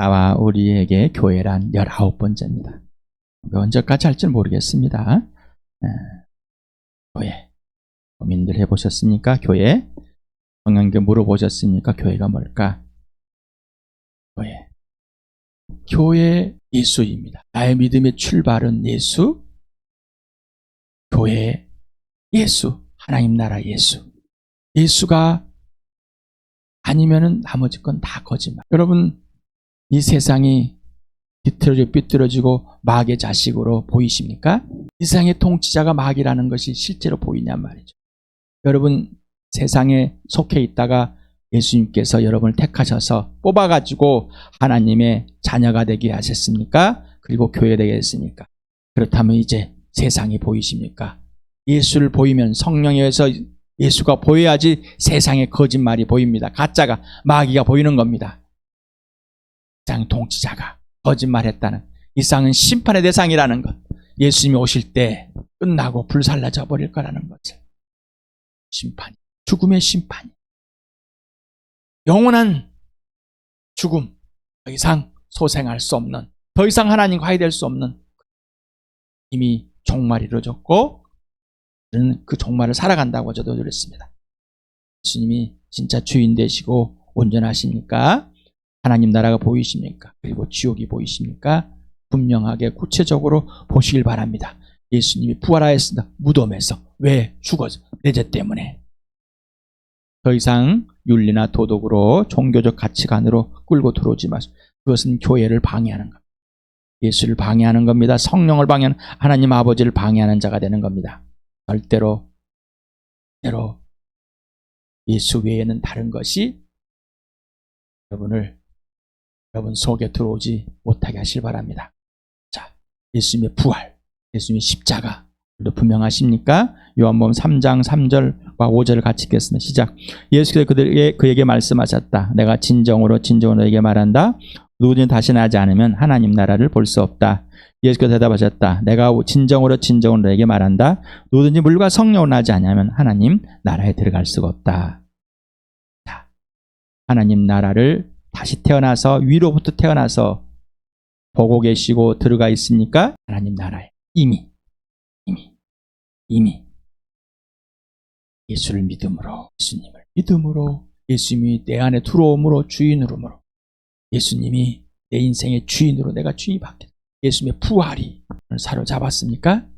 나와 우리에게 교회란 19번째입니다. 언제까지 할지 모르겠습니다. 교회. 고민들 해보셨습니까? 교회. 성령님께 물어보셨습니까? 교회가 뭘까? 교회. 교회 예수입니다. 나의 믿음의 출발은 예수. 교회 예수. 하나님 나라 예수. 예수가 아니면은 나머지 건 다 거짓말. 여러분, 이 세상이 삐뚤어지고 마귀의 자식으로 보이십니까? 이 세상의 통치자가 마귀라는 것이 실제로 보이냔 말이죠. 여러분, 세상에 속해 있다가 예수님께서 여러분을 택하셔서 뽑아가지고 하나님의 자녀가 되게 하셨습니까? 그리고 교회 되게 했습니까? 그렇다면 이제 세상이 보이십니까? 예수를 보이면 성령에 의해서 예수가 보여야지 세상에 거짓말이 보입니다. 가짜가, 마귀가 보이는 겁니다. 세상 통치자가 거짓말했다는, 이 세상은 심판의 대상이라는 것, 예수님이 오실 때 끝나고 불살라져 버릴 거라는 것을. 심판, 죽음의 심판, 영원한 죽음, 더 이상 소생할 수 없는, 더 이상 하나님과 화해될 수 없는, 이미 종말이 이루어졌고 저는 그 종말을 살아간다고 저도 그랬습니다. 예수님이 진짜 주인 되시고 온전하십니까? 하나님 나라가 보이십니까? 그리고 지옥이 보이십니까? 분명하게 구체적으로 보시길 바랍니다. 예수님이 부활하였습니다. 무덤에서. 왜? 죽어서. 내 죄 때문에. 더 이상 윤리나 도덕으로 종교적 가치관으로 끌고 들어오지 마시고, 그것은 교회를 방해하는 겁니다. 예수를 방해하는 겁니다. 성령을 방해하는, 하나님 아버지를 방해하는 자가 되는 겁니다. 절대로 예수 외에는 다른 것이 여러분 속에 들어오지 못하게 하실 바랍니다. 자, 예수님의 부활, 예수님의 십자가 분명하십니까? 요한복음 3장 3절과 5절을 같이 읽겠습니다. 시작. 예수께서 그에게 말씀하셨다. 내가 진정으로 너에게 말한다. 누구든지 다시 나지 않으면 하나님 나라를 볼 수 없다. 예수께서 대답하셨다. 내가 진정으로 너에게 말한다. 누구든지 물과 성령으로 나지 않으면 하나님 나라에 들어갈 수가 없다. 자, 하나님 나라를 다시 태어나서, 위로부터 태어나서 보고 계시고 들어가 있습니까? 하나님 나라에 이미 예수를 믿음으로, 예수님을 믿음으로, 예수님이 내 안에 들어옴으로, 주인으로, 예수님이 내 인생의 주인으로 내가 주인이 바뀌었다. 예수님의 부활이 사로잡았습니까?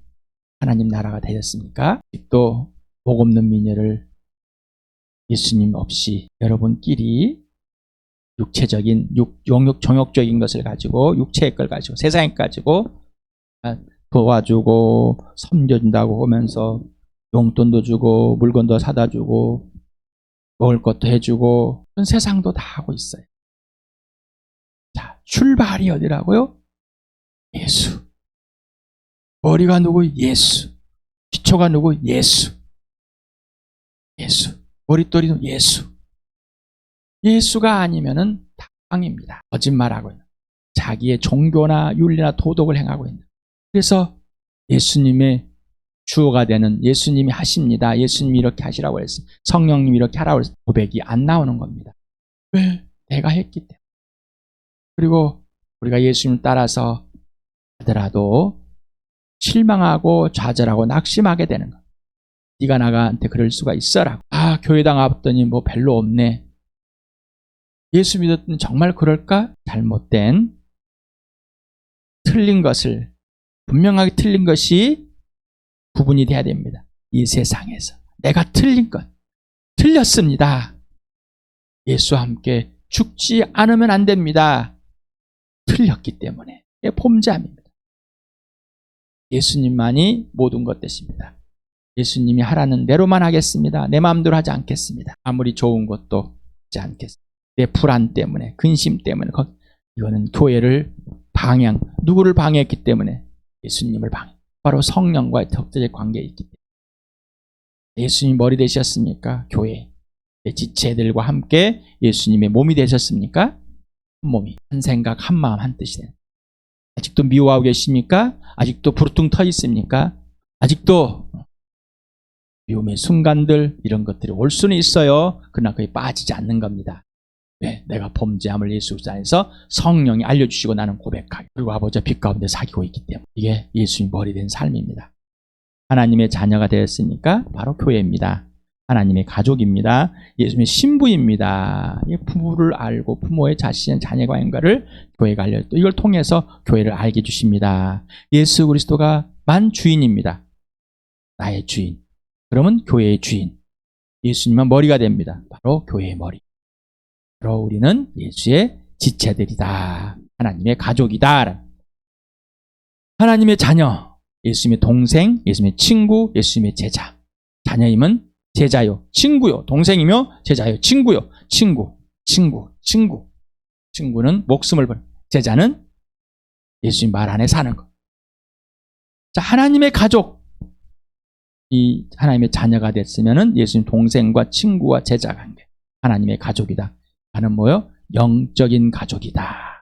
하나님 나라가 되셨습니까? 또 복 없는 미녀를 예수님 없이 여러분끼리 육체적인 정욕적인 것을 가지고, 육체의 걸 가지고, 세상의 걸 가지고 도와주고 섬겨준다고 하면서 용돈도 주고 물건도 사다 주고 먹을 것도 해주고, 그런 세상도 다 하고 있어요. 자, 출발이 어디라고요? 예수. 머리가 누구? 예수. 기초가 누구? 예수. 머릿돌이는 예수. 예수가 아니면은 다 방입니다. 거짓말하고 있는, 자기의 종교나 윤리나 도덕을 행하고 있는. 그래서 예수님의 주어가 되는, 예수님이 하십니다, 예수님이 이렇게 하시라고 했어요, 성령님이 이렇게 하라고 했어요, 고백이 안 나오는 겁니다. 왜? 내가 했기 때문에. 그리고 우리가 예수님을 따라서 하더라도 실망하고 좌절하고 낙심하게 되는 것. 네가 나한테 그럴 수가 있어라고. 아, 교회당 왔더니 뭐 별로 없네. 예수 믿었더니 정말 그럴까? 잘못된, 틀린 것을, 분명하게 틀린 것이 구분이 돼야 됩니다. 이 세상에서 내가 틀린 것, 틀렸습니다. 예수와 함께 죽지 않으면 안 됩니다. 틀렸기 때문에. 이게 범죄함입니다. 예수님만이 모든 것 되십니다. 예수님이 하라는 대로만 하겠습니다. 내 마음대로 하지 않겠습니다. 아무리 좋은 것도 하지 않겠습니다. 내 불안 때문에, 근심 때문에. 이거는 교회를 누구를 방해했기 때문에? 예수님을 방해. 바로 성령과의 적대적 관계에 있기 때문에. 예수님 머리 되셨습니까? 교회. 지체들과 함께 예수님의 몸이 되셨습니까? 한 몸이, 한 생각, 한 마음, 한 뜻이 되는. 아직도 미워하고 계십니까? 아직도 부르퉁 터 있습니까? 아직도 미움의 순간들, 이런 것들이 올 수는 있어요. 그러나 거기 빠지지 않는 겁니다. 왜? 내가 범죄함을 예수 그리스도 안에서 성령이 알려주시고 나는 고백하게. 그리고 아버지와 빛 가운데 사귀고 있기 때문에 이게 예수님 머리 된 삶입니다. 하나님의 자녀가 되었으니까 바로 교회입니다. 하나님의 가족입니다. 예수님의 신부입니다. 부부를 알고 부모의 자신의 자녀과인가를 교회가 알려 또 이걸 통해서 교회를 알게 해주십니다. 예수 그리스도가 만 주인입니다. 나의 주인. 그러면 교회의 주인. 예수님만 머리가 됩니다. 바로 교회의 머리. 바로 우리는 예수의 지체들이다. 하나님의 가족이다. 하나님의 자녀, 예수님의 동생, 예수님의 친구, 예수님의 제자. 자녀임은 제자요, 친구요, 동생이며 제자요, 친구요, 친구. 친구는 목숨을 버려. 제자는 예수님 말 안에 사는 것. 자, 하나님의 가족. 이 하나님의 자녀가 됐으면은 예수님 동생과 친구와 제자 관계. 하나님의 가족이다. 나는 뭐요? 영적인 가족이다.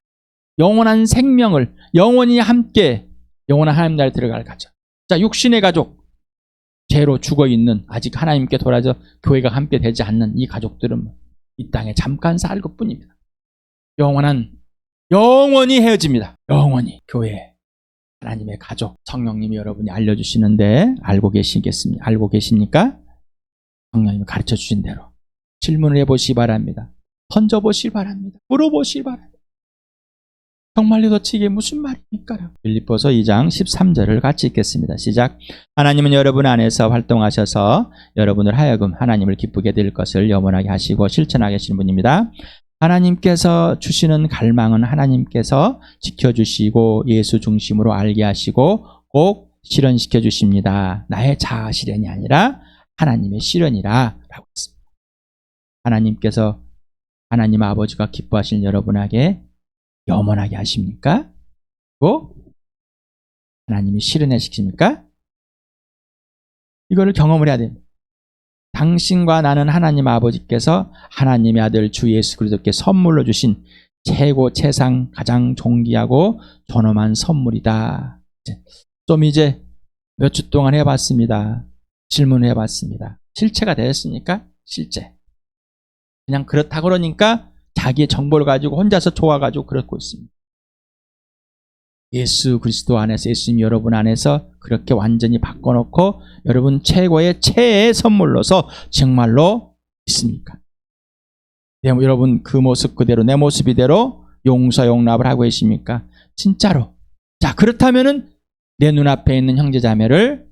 영원한 생명을 영원히 함께 영원한 하나님 나라에 들어갈 가족. 자, 육신의 가족. 죄로 죽어있는 아직 하나님께 돌아서 교회가 함께 되지 않는 이 가족들은 이 땅에 잠깐 살 것뿐입니다. 영원히 헤어집니다. 영원히 교회 하나님의 가족 성령님이 여러분이 알려주시는데 알고 계십니까? 성령님이 가르쳐 주신 대로 질문을 해보시기 바랍니다. 던져보시기 바랍니다. 물어보시기 바랍니다. 정말로 도대체 이게 무슨 말입니까? 빌립보서 2장 13절을 같이 읽겠습니다. 시작. 하나님은 여러분 안에서 활동하셔서 여러분을 하여금 하나님을 기쁘게 될 것을 염원하게 하시고 실천하게 하시는 분입니다. 하나님께서 주시는 갈망은 하나님께서 지켜주시고 예수 중심으로 알게 하시고 꼭 실현시켜 주십니다. 나의 자아 실현이 아니라 하나님의 실현이라 라고 했습니다. 하나님께서 하나님 아버지가 기뻐하시는 여러분에게 염원하게 하십니까? 그리고 하나님이 실현시키십니까? 이거를 경험을 해야 됩니다. 당신과 나는 하나님 아버지께서 하나님의 아들 주 예수 그리스도께 선물로 주신 최고 최상 가장 존귀하고 존엄한 선물이다. 좀 이제 몇 주 동안 해봤습니다. 질문해봤습니다. 실체가 되었습니까? 실제. 그냥 그렇다 그러니까 자기의 정보를 가지고 혼자서 좋아가지고 그러고 있습니다. 예수 그리스도 안에서 예수님 여러분 안에서 그렇게 완전히 바꿔놓고 여러분 최고의 선물로서 정말로 있습니까? 여러분 그 모습 그대로 내 모습 이대로 용서 용납을 하고 계십니까? 진짜로. 자, 그렇다면은 내 눈앞에 있는 형제자매를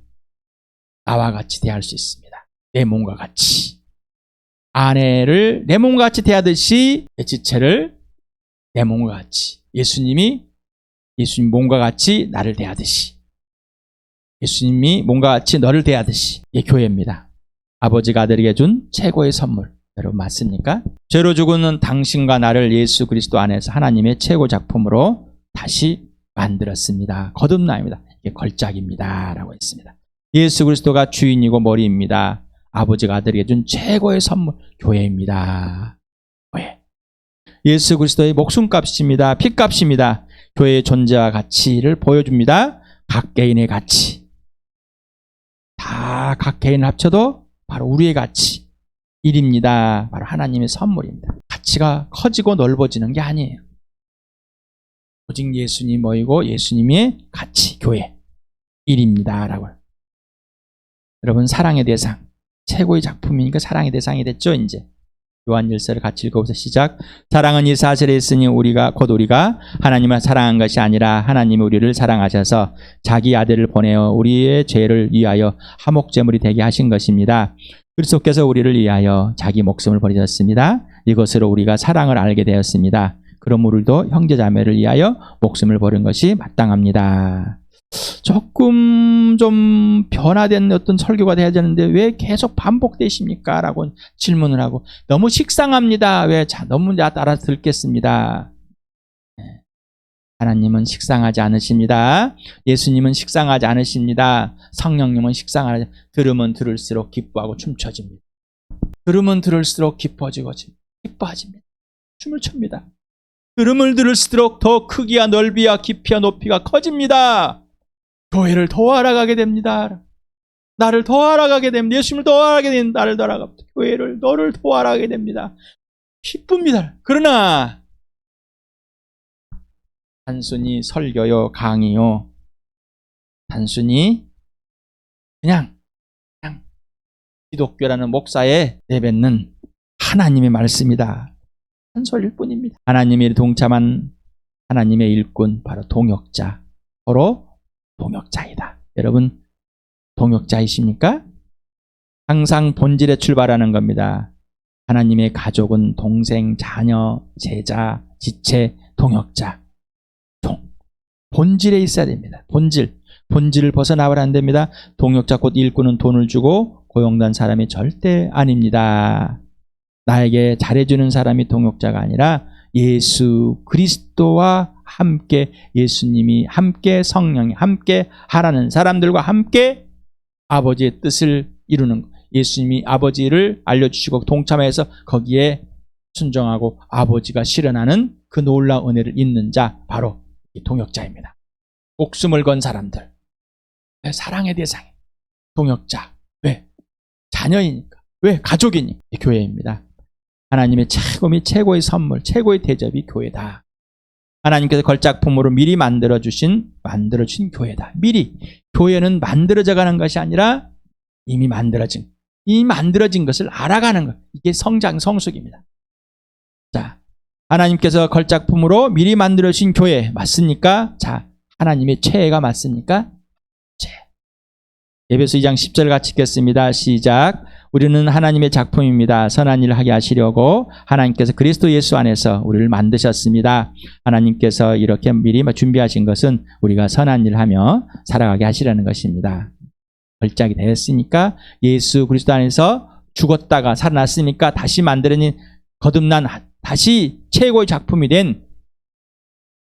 나와 같이 대할 수 있습니다. 내 몸과 같이. 아내를 내 몸과 같이 대하듯이 내 지체를 내 몸과 같이 예수님 몸과 같이 나를 대하듯이 예수님이 몸과 같이 너를 대하듯이 이게 교회입니다. 아버지가 아들에게 준 최고의 선물 여러분 맞습니까? 죄로 죽은 당신과 나를 예수 그리스도 안에서 하나님의 최고 작품으로 다시 만들었습니다. 거듭남입니다. 이게 걸작입니다 라고 했습니다. 예수 그리스도가 주인이고 머리입니다. 아버지가 아들에게 준 최고의 선물 교회입니다. 교회. 예수 그리스도의 목숨값입니다. 피값입니다. 교회의 존재와 가치를 보여줍니다. 각 개인의 가치. 다 각 개인 합쳐도 바로 우리의 가치. 일입니다. 바로 하나님의 선물입니다. 가치가 커지고 넓어지는 게 아니에요. 오직 예수님 모이고 예수님의 가치, 교회. 일입니다. 라고. 여러분 사랑의 대상. 최고의 작품이니까 사랑의 대상이 됐죠, 이제. 요한일서를 같이 읽어보세요. 시작. 사랑은 이 사실에 있으니 우리가 하나님을 사랑한 것이 아니라 하나님이 우리를 사랑하셔서 자기 아들을 보내어 우리의 죄를 위하여 화목제물이 되게 하신 것입니다. 그리스도께서 우리를 위하여 자기 목숨을 버리셨습니다. 이것으로 우리가 사랑을 알게 되었습니다. 그럼 우리도 형제자매를 위하여 목숨을 버린 것이 마땅합니다. 조금 좀 변화된 어떤 설교가 돼야 되는데 왜 계속 반복되십니까? 라고 질문을 하고 너무 식상합니다. 왜? 너무 따라 듣겠습니다. 하나님은 식상하지 않으십니다. 예수님은 식상하지 않으십니다. 성령님은 식상하지 들으면 들을수록 기뻐하고 춤춰집니다. 들으면 들을수록 기뻐지고 기뻐하십니다. 춤을 춥니다. 들으면 들을수록 더 크기와 넓이와 깊이와 높이가 커집니다. 교회를 더 알아가게 됩니다. 나를 더 알아가게 됩니다. 예수님을 더 알아가게 됩니다. 나를 더 알아갑니다. 교회를 너를 더 알아가게 됩니다. 기쁩니다. 그러나 단순히 설교요, 강의요, 단순히 그냥 기독교라는 목사에 내뱉는 하나님의 말씀이다. 한 소리일 뿐입니다. 하나님이 동참한 하나님의 일꾼, 바로 동역자, 서로 동역자이다. 여러분, 동역자이십니까? 항상 본질에 출발하는 겁니다. 하나님의 가족은 동생, 자녀, 제자, 지체, 동역자. 본질에 있어야 됩니다. 본질을 벗어나면 안 됩니다. 동역자 곧 일꾼은 돈을 주고 고용된 사람이 절대 아닙니다. 나에게 잘해주는 사람이 동역자가 아니라 예수 그리스도와 함께, 예수님이 함께, 성령이 함께 하라는 사람들과 함께 아버지의 뜻을 이루는 것. 예수님이 아버지를 알려주시고 동참해서 거기에 순종하고 아버지가 실현하는 그 놀라운 은혜를 잇는 자, 바로 이 동역자입니다. 목숨을 건 사람들, 사랑의 대상, 동역자. 왜? 자녀이니까. 왜? 가족이니까. 교회입니다. 하나님의 최고 및 최고의 선물, 최고의 대접이 교회다. 하나님께서 걸작품으로 미리 만들어주신 교회다. 미리. 교회는 만들어져 가는 것이 아니라 이미 만들어진 것을 알아가는 것. 이게 성숙입니다. 자, 하나님께서 걸작품으로 미리 만들어주신 교회 맞습니까? 자, 하나님의 최애가 맞습니까? 에베소 2장 10절 같이 읽겠습니다. 시작. 우리는 하나님의 작품입니다. 선한 일을 하게 하시려고 하나님께서 그리스도 예수 안에서 우리를 만드셨습니다. 하나님께서 이렇게 미리 준비하신 것은 우리가 선한 일을 하며 살아가게 하시라는 것입니다. 걸작이 되었으니까, 예수 그리스도 안에서 죽었다가 살아났으니까 다시 만들어진 거듭난 다시 최고의 작품이 된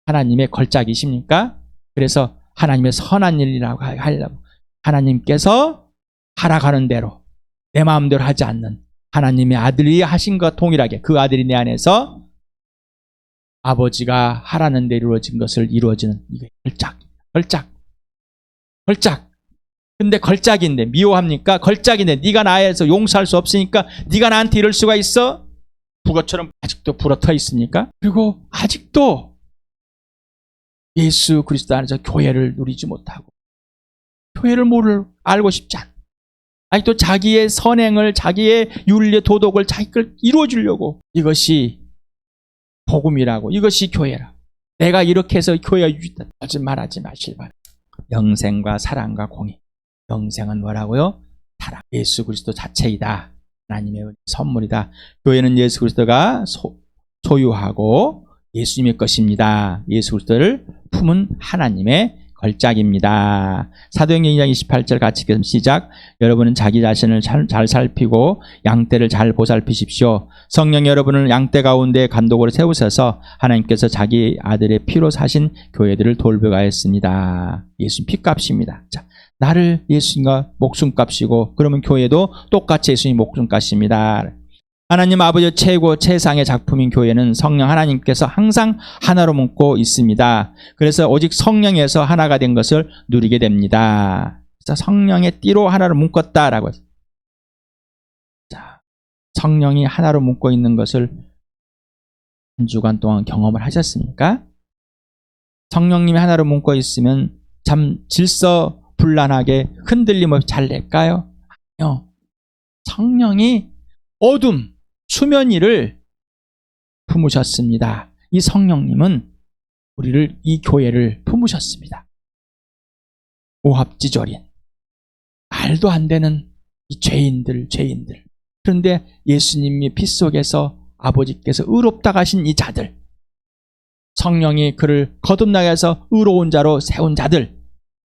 하나님의 걸작이십니까? 그래서 하나님의 선한 일이라고 하려고 하나님께서 하라가는 대로 내 마음대로 하지 않는 하나님의 아들이 하신 것 동일하게 그 아들이 내 안에서 아버지가 하라는 대로 이루어진 것을 이루어지는 이게 걸작. 근데 걸작인데 미워합니까? 걸작인데 네가 나에서 용서할 수 없으니까 네가 나한테 이럴 수가 있어? 북어처럼 아직도 불어터 있습니까? 그리고 아직도 예수 그리스도 안에서 교회를 누리지 못하고 교회를 알고 싶지 않아. 아직도 자기의 선행을, 자기의 윤리, 도덕을 자기 걸 이루어주려고, 이것이 복음이라고, 이것이 교회라고, 내가 이렇게 해서 교회가 유지다, 거짓말하지 마실 바랍니다. 영생과 사랑과 공의. 영생은 뭐라고요? 사랑. 예수 그리스도 자체이다. 하나님의 선물이다. 교회는 예수 그리스도가 소유하고 예수님의 것입니다. 예수 그리스도를 품은 하나님의 걸작입니다. 사도행전 2장 28절 같이 읽겠습니다. 시작. 여러분은 자기 자신을 잘 살피고 양떼를 잘 보살피십시오. 성령 여러분을 양떼 가운데 감독으로 세우셔서 하나님께서 자기 아들의 피로 사신 교회들을 돌보가했습니다. 예수님 피값입니다. 자, 나를 예수님과 목숨값이고, 그러면 교회도 똑같이 예수님 목숨값입니다. 하나님 아버지의 최고 최상의 작품인 교회는 성령 하나님께서 항상 하나로 묶고 있습니다. 그래서 오직 성령에서 하나가 된 것을 누리게 됩니다. 그래서 성령의 띠로 하나로 묶었다라고 했어요. 자, 성령이 하나로 묶고 있는 것을 한 주간 동안 경험을 하셨습니까? 성령님이 하나로 묶고 있으면 참 질서불란하게 흔들림 없이 잘 낼까요? 아니요. 성령이 어둠, 수면위를 품으셨습니다. 이 성령님은 이 교회를 품으셨습니다. 오합지졸인, 말도 안 되는 이 죄인들. 그런데 예수님의 피 속에서 아버지께서 의롭다 하신 이 자들, 성령이 그를 거듭나게 해서 의로운 자로 세운 자들,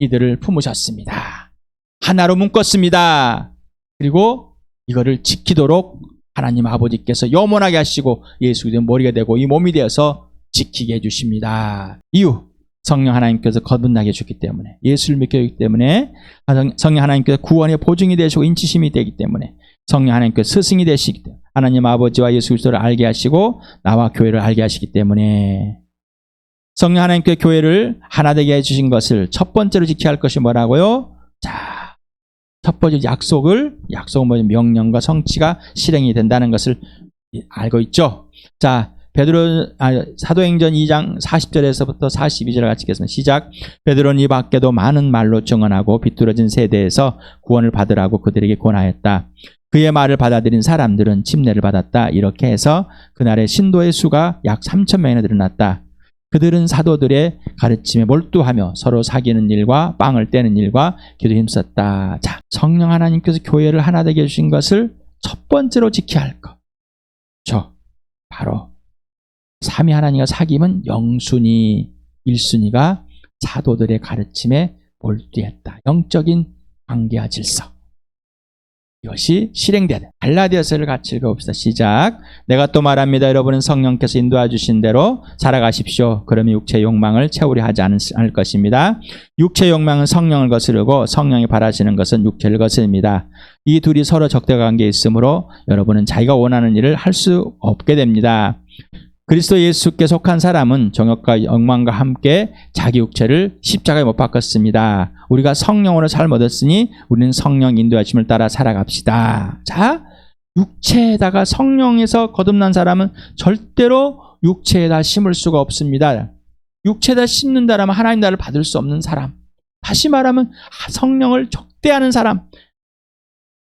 이들을 품으셨습니다. 하나로 묶었습니다. 그리고 이거를 지키도록 하나님 아버지께서 영원하게 하시고 예수 그리스도의 머리가 되고 이 몸이 되어서 지키게 해주십니다. 이유, 성령 하나님께서 거듭나게 해주기 때문에, 예수를 믿기 때문에, 성령 하나님께서 구원의 보증이 되시고 인치심이 되기 때문에, 성령 하나님께서 스승이 되시기 때문에, 하나님 아버지와 예수 그리스도를 알게 하시고 나와 교회를 알게 하시기 때문에, 성령 하나님께서 교회를 하나 되게 해주신 것을 첫 번째로 지켜야 할 것이 뭐라고요? 자, 첫 번째 약속은 뭐죠? 명령과 성취가 실행이 된다는 것을 알고 있죠? 자, 사도행전 2장 40절에서부터 42절 같이 읽겠습니다. 시작. 베드로는 이 밖에도 많은 말로 증언하고 비뚤어진 세대에서 구원을 받으라고 그들에게 권하였다. 그의 말을 받아들인 사람들은 침례를 받았다. 이렇게 해서 그날의 신도의 수가 약 3,000명이나 늘어났다. 그들은 사도들의 가르침에 몰두하며 서로 사귀는 일과 빵을 떼는 일과 기도에 힘썼다. 자, 성령 하나님께서 교회를 하나 되게 해주신 것을 첫 번째로 지켜야 할 것. 바로 삼위 하나님과 사귐은 영순위, 1순위가 사도들의 가르침에 몰두했다. 영적인 관계와 질서. 이것이 실행돼야 돼. 갈라디아서를 같이 읽어봅시다. 시작. 내가 또 말합니다. 여러분은 성령께서 인도해 주신 대로 살아가십시오. 그러면 육체의 욕망을 채우려 하지 않을 것입니다. 육체의 욕망은 성령을 거스르고 성령이 바라시는 것은 육체를 거스릅니다. 이 둘이 서로 적대 관계에 있으므로 여러분은 자기가 원하는 일을 할 수 없게 됩니다. 그리스도 예수께 속한 사람은 정욕과 욕망과 함께 자기 육체를 십자가에 못 박았습니다. 우리가 성령으로 삶 얻었으니 우리는 성령 인도하심을 따라 살아갑시다. 자, 육체에다가 성령에서 거듭난 사람은 절대로 육체에다 심을 수가 없습니다. 육체에다 심는다라면 하나님 나라를 받을 수 없는 사람. 다시 말하면 성령을 적대하는 사람.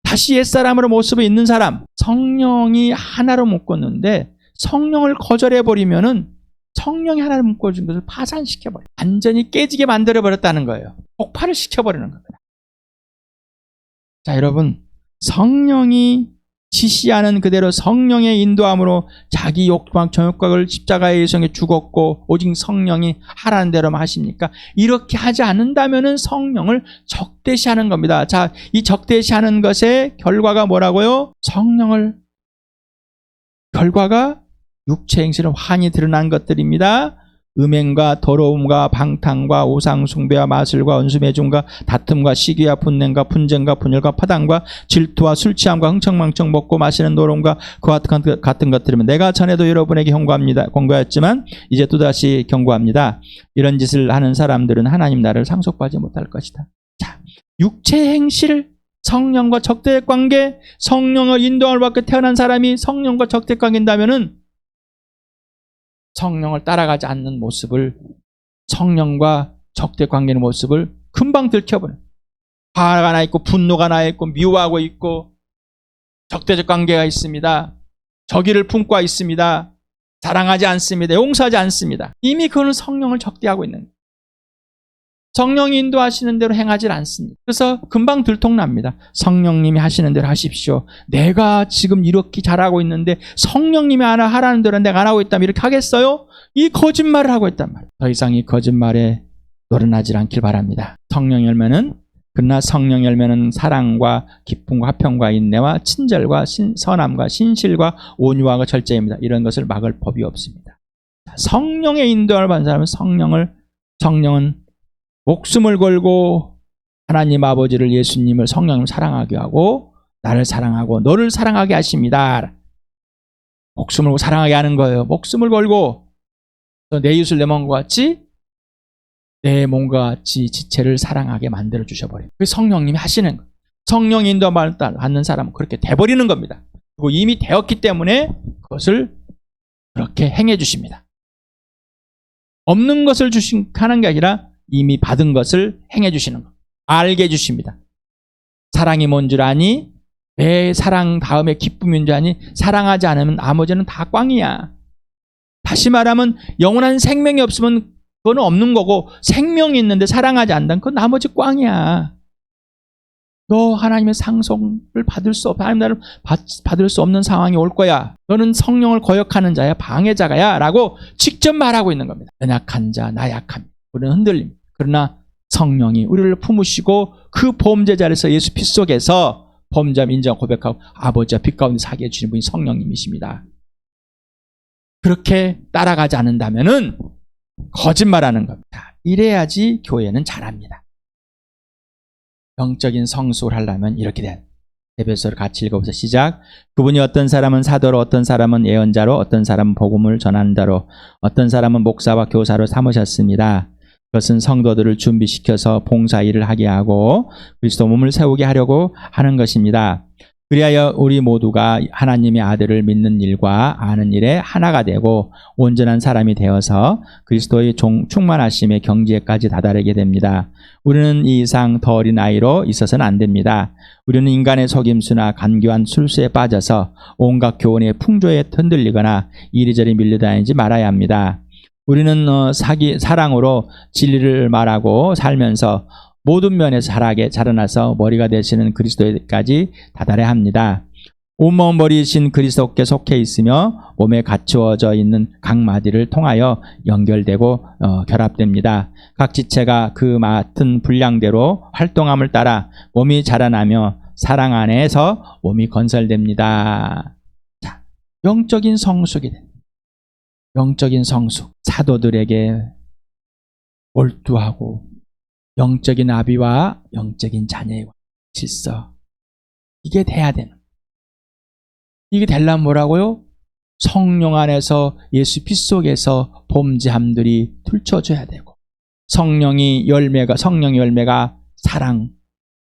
다시 옛사람으로 모습을 있는 사람. 성령이 하나로 묶었는데 성령을 거절해버리면은 성령이 하나를 묶어준 것을 파산시켜버려요. 완전히 깨지게 만들어버렸다는 거예요. 폭발을 시켜버리는 겁니다. 자, 여러분, 성령이 지시하는 그대로 성령의 인도함으로 자기 욕망, 정욕각을 십자가의 예성에 죽었고 오직 성령이 하라는 대로만 하십니까? 이렇게 하지 않는다면은 성령을 적대시하는 겁니다. 자, 이 적대시하는 것의 결과가 뭐라고요? 결과가 육체 행실은 환히 드러난 것들입니다. 음행과 더러움과 방탕과 우상숭배와 마술과 은수매중과 다툼과 시기와 분냄과 분쟁과 분열과 파당과 질투와 술취함과 흥청망청 먹고 마시는 노름과 그와 같은 것들이면 내가 전에도 여러분에게 경고하였지만 이제 또다시 경고합니다. 이런 짓을 하는 사람들은 하나님 나라를 상속받지 못할 것이다. 자, 육체 행실, 성령과 적대 관계, 성령을 인도함을 받고 태어난 사람이 성령과 적대 관계인다면은 성령을 따라가지 않는 모습을, 성령과 적대 관계의 모습을 금방 들켜버려요. 화가 나 있고 분노가 나 있고 미워하고 있고 적대적 관계가 있습니다. 적의를 품고 있습니다. 사랑하지 않습니다. 용서하지 않습니다. 이미 그거는 성령을 적대하고 있는 거예요. 성령이 인도하시는 대로 행하지 않습니다. 그래서 금방 들통납니다. 성령님이 하시는 대로 하십시오. 내가 지금 이렇게 잘하고 있는데 성령님이 하라는 대로 내가 안 하고 있다면 이렇게 하겠어요? 이 거짓말을 하고 있단 말이에요. 더 이상 이 거짓말에 노련하지 않길 바랍니다. 그러나 성령 열매는 사랑과 기쁨과 화평과 인내와 친절과 선함과 신실과 온유와 절제입니다. 이런 것을 막을 법이 없습니다. 성령의 인도를 받는 사람은 성령은 목숨을 걸고 하나님 아버지를, 예수님을, 성령을 사랑하게 하고 나를 사랑하고 너를 사랑하게 하십니다. 목숨을 걸고 사랑하게 하는 거예요. 목숨을 걸고 내 이웃을 내 몸과 같이 내 몸과 같이 지체를 사랑하게 만들어 주셔버려요. 그게 성령님이 하시는 거예요. 성령 인도를 받는 사람은 그렇게 돼버리는 겁니다. 그리고 이미 되었기 때문에 그것을 그렇게 행해 주십니다. 없는 것을 하는 게 아니라 이미 받은 것을 행해 주시는 것. 알게 해주십니다. 사랑이 뭔 줄 아니? 내 사랑 다음에 기쁨인 줄 아니? 사랑하지 않으면 나머지는 다 꽝이야. 다시 말하면 영원한 생명이 없으면 그건 없는 거고, 생명이 있는데 사랑하지 않는다면 그건 나머지 꽝이야. 너 하나님의 상속을 받을 수 없어. 하나님 나를 받을 수 없는 상황이 올 거야. 너는 성령을 거역하는 자야, 방해자가야 라고 직접 말하고 있는 겁니다. 연약한 자, 나약함, 우리는 흔들림. 그러나 성령이 우리를 품으시고 그 범죄자에서 예수 피 속에서 범죄함 인정 고백하고 아버지와 빛 가운데 살게 해주시는 분이 성령님이십니다. 그렇게 따라가지 않는다면은 거짓말하는 겁니다. 이래야지 교회는 잘합니다. 영적인 성숙을 하려면 이렇게 된 에베소를 같이 읽어보세요. 시작. 그분이 어떤 사람은 사도로, 어떤 사람은 예언자로, 어떤 사람은 복음을 전하는 자로, 어떤 사람은 목사와 교사로 삼으셨습니다. 그것은 성도들을 준비시켜서 봉사 일을 하게 하고 그리스도 몸을 세우게 하려고 하는 것입니다. 그리하여 우리 모두가 하나님의 아들을 믿는 일과 아는 일에 하나가 되고 온전한 사람이 되어서 그리스도의 충만하심의 경지에까지 다다르게 됩니다. 우리는 이 이상 더 어린 아이로 있어서는 안 됩니다. 우리는 인간의 속임수나 간교한 술수에 빠져서 온갖 교훈의 풍조에 흔들리거나 이리저리 밀려다니지 말아야 합니다. 우리는 사랑으로 진리를 말하고 살면서 모든 면에서 자라나서 머리가 되시는 그리스도에까지 다다라야 합니다. 온몸 머리이신 그리스도께 속해 있으며 몸에 갖추어져 있는 각 마디를 통하여 연결되고 결합됩니다. 각 지체가 그 맡은 분량대로 활동함을 따라 몸이 자라나며 사랑 안에서 몸이 건설됩니다. 자, 영적인 성숙이 됩니다. 영적인 성숙, 사도들에게 몰두하고 영적인 아비와 영적인 자녀의 질서, 이게 돼야 되는. 이게 되려면 뭐라고요? 성령 안에서 예수 피 속에서 범죄함들이 들춰져야 되고, 성령의 열매가 사랑,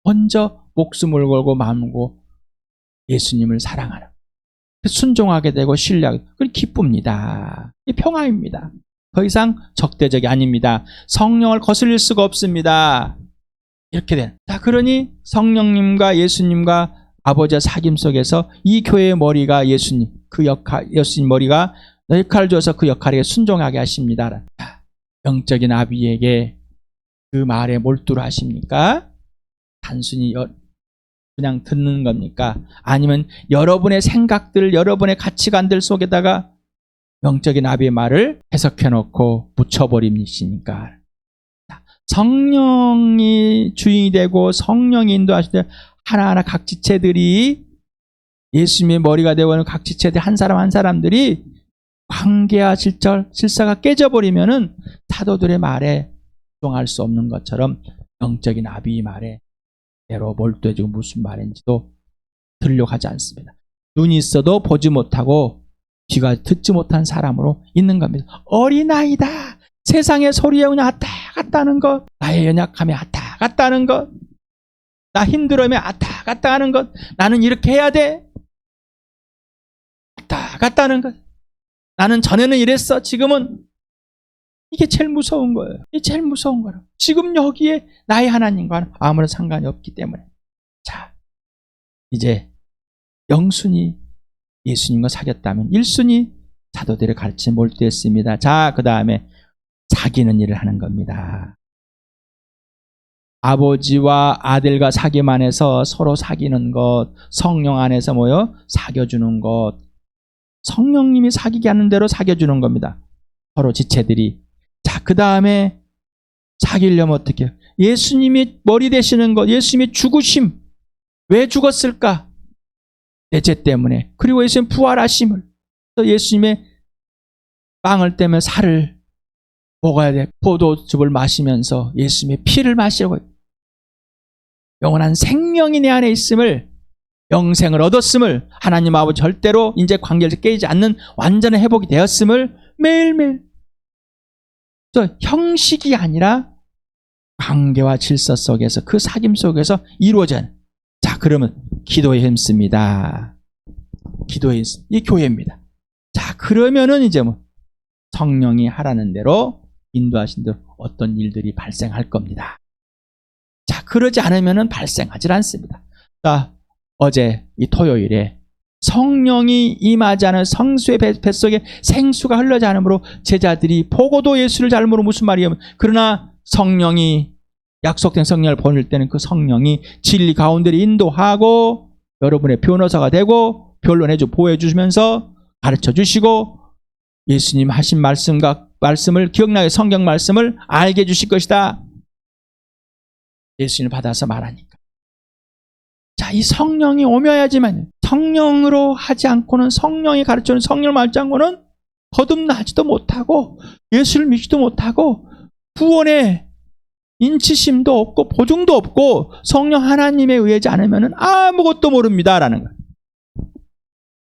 먼저 목숨을 걸고 마음을 걸고 예수님을 사랑하는, 순종하게 되고 신뢰하게, 그건 기쁩니다. 이 평화입니다. 더 이상 적대적이 아닙니다. 성령을 거슬릴 수가 없습니다. 이렇게 된. 자, 그러니 성령님과 예수님과 아버지의 사귐 속에서 이 교회의 머리가 예수님, 예수님 머리가 역할을 줘서 그 역할에 순종하게 하십니다. 자, 영적인 아비에게 그 말에 몰두를 하십니까? 단순히 그냥 듣는 겁니까? 아니면 여러분의 생각들, 여러분의 가치관들 속에다가 영적인 아비의 말을 해석해놓고 붙여버립니까? 성령이 주인이 되고 성령이 인도하실 때 하나하나 각 지체들이 예수님의 머리가 되어가는 각 지체들 한 사람 한 사람들이 관계와 질서가 깨져버리면은 사도들의 말에 수용할 수 없는 것처럼 영적인 아비의 말에 대로 몰두해지고 무슨 말인지도 들으려고 하지 않습니다. 눈이 있어도 보지 못하고 귀가 듣지 못한 사람으로 있는 겁니다. 어린아이다. 세상의 소리에 그냥 왔다 갔다 하는 것, 나의 연약함에 왔다 갔다 하는 것, 나 힘들어하면 왔다 갔다 하는 것, 나는 이렇게 해야 돼, 왔다 갔다 하는 것, 나는 전에는 이랬어, 지금은. 이게 제일 무서운 거예요. 이게 제일 무서운 거라. 지금 여기에 나의 하나님과는 아무런 상관이 없기 때문에. 자, 이제 영순이 예수님과 사귀었다면 1순위 사도들의 가르침에 몰두했습니다. 자, 그 다음에 사귀는 일을 하는 겁니다. 아버지와 아들과 사귐 안에서 서로 사귀는 것, 성령 안에서 사귀어주는 것, 성령님이 사귀게 하는 대로 사귀어주는 겁니다. 서로 지체들이. 자, 그 다음에 사귀려면 어떻게 해요? 예수님이 머리 되시는 것, 예수님이 죽으심. 왜 죽었을까? 내 죄 때문에. 그리고 예수님 부활하심을. 예수님의 빵을 떼면 살을 먹어야 돼. 포도즙을 마시면서 예수님의 피를 마시고 영원한 생명이 내 안에 있음을, 영생을 얻었음을, 하나님 아버지 절대로 이제 관계를 깨지 않는 완전한 회복이 되었음을 매일매일 형식이 아니라 관계와 질서 속에서, 그 사귐 속에서 이루어져. 자, 그러면 기도에 힘씁니다. 기도에 이 교회입니다. 자, 그러면은 이제 성령이 하라는 대로 인도하신 대로 어떤 일들이 발생할 겁니다. 자, 그러지 않으면은 발생하지 않습니다. 자, 어제 이 토요일에 성령이 임하지 않은 성수의 뱃속에 생수가 흘러지 않으므로 제자들이 보고도 예수를 잘 모르고, 무슨 말이에요? 그러나 성령이, 약속된 성령을 보낼 때는 그 성령이 진리 가운데를 인도하고 여러분의 변호사가 되고 변론해주고 보여주시면서 가르쳐주시고 예수님 하신 말씀을 기억나게 성경 말씀을 알게 해주실 것이다. 예수님을 받아서 말하니까. 자, 이 성령이 오며야지만, 성령으로 하지 않고는, 성령이 가르쳐주는 성령을 말지 않고는 거듭나지도 못하고 예수를 믿지도 못하고 구원의 인치심도 없고 보증도 없고 성령 하나님에 의하지 않으면 아무것도 모릅니다라는 거예요.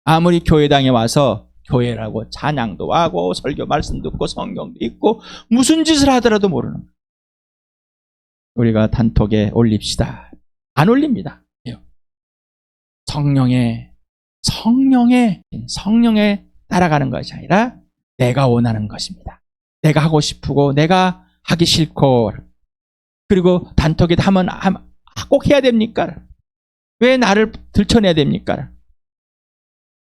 아무리 교회당에 와서 교회라고 찬양도 하고 설교 말씀 듣고 성경도 읽고 무슨 짓을 하더라도 모르는 거예요. 우리가 단톡에 올립시다. 안 올립니다. 성령에 따라가는 것이 아니라 내가 원하는 것입니다. 내가 하고 싶고 내가 하기 싫고, 그리고 단톡에 하면 꼭 해야 됩니까? 왜 나를 들춰내야 됩니까?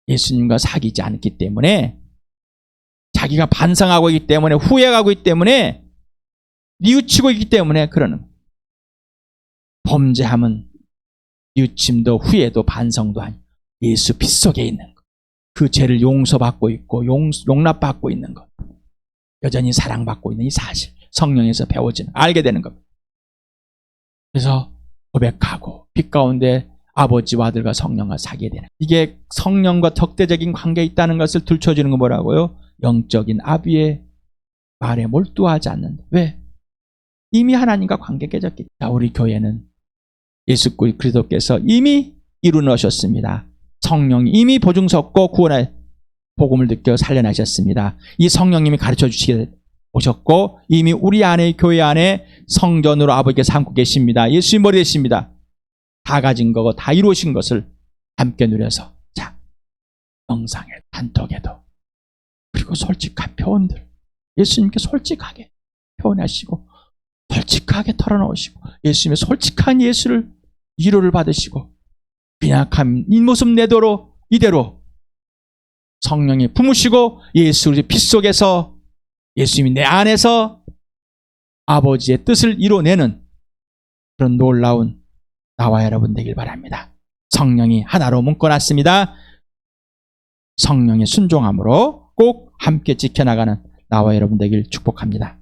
예수님과 사귀지 않기 때문에, 자기가 반성하고 있기 때문에, 후회하고 있기 때문에, 뉘우치고 있기 때문에 그러는 거예요. 범죄함은 뉘우침도 후회도 반성도 아니고 예수 피 속에 있는 것. 그 죄를 용서받고 있고 용납받고 있는 것. 여전히 사랑받고 있는 이 사실. 성령에서 배워지는, 알게 되는 겁니다. 그래서 고백하고 빛 가운데 아버지와 아들과 성령과 사귀게 되는, 이게 성령과 적대적인 관계에 있다는 것을 들춰주는 거 뭐라고요? 영적인 아비의 말에 몰두하지 않는다. 왜? 이미 하나님과 관계 깨졌기 때문에. 우리 교회는 예수 그리스도께서 이미 이루 넣으셨습니다. 성령이 이미 보증섰고 구원의 복음을 느껴 살려나셨습니다. 이 성령님이 가르쳐 주시게 오셨고 이미 우리 안에, 교회 안에 성전으로 아버지께 삼고 계십니다. 예수님 머리 되십니다. 다 가진 거고 다 이루신 것을 함께 누려서, 자, 영상에, 단톡에도, 그리고 솔직한 표현들, 예수님께 솔직하게 표현하시고 솔직하게 털어놓으시고 예수님의 솔직한 예수를 위로를 받으시고, 빈약한 이 모습 내도록 이대로 성령이 품으시고 예수의 피 속에서, 예수님이 내 안에서 아버지의 뜻을 이뤄내는 그런 놀라운 나와 여러분 되길 바랍니다. 성령이 하나로 묶어놨습니다. 성령의 순종함으로 꼭 함께 지켜나가는 나와 여러분 되길 축복합니다.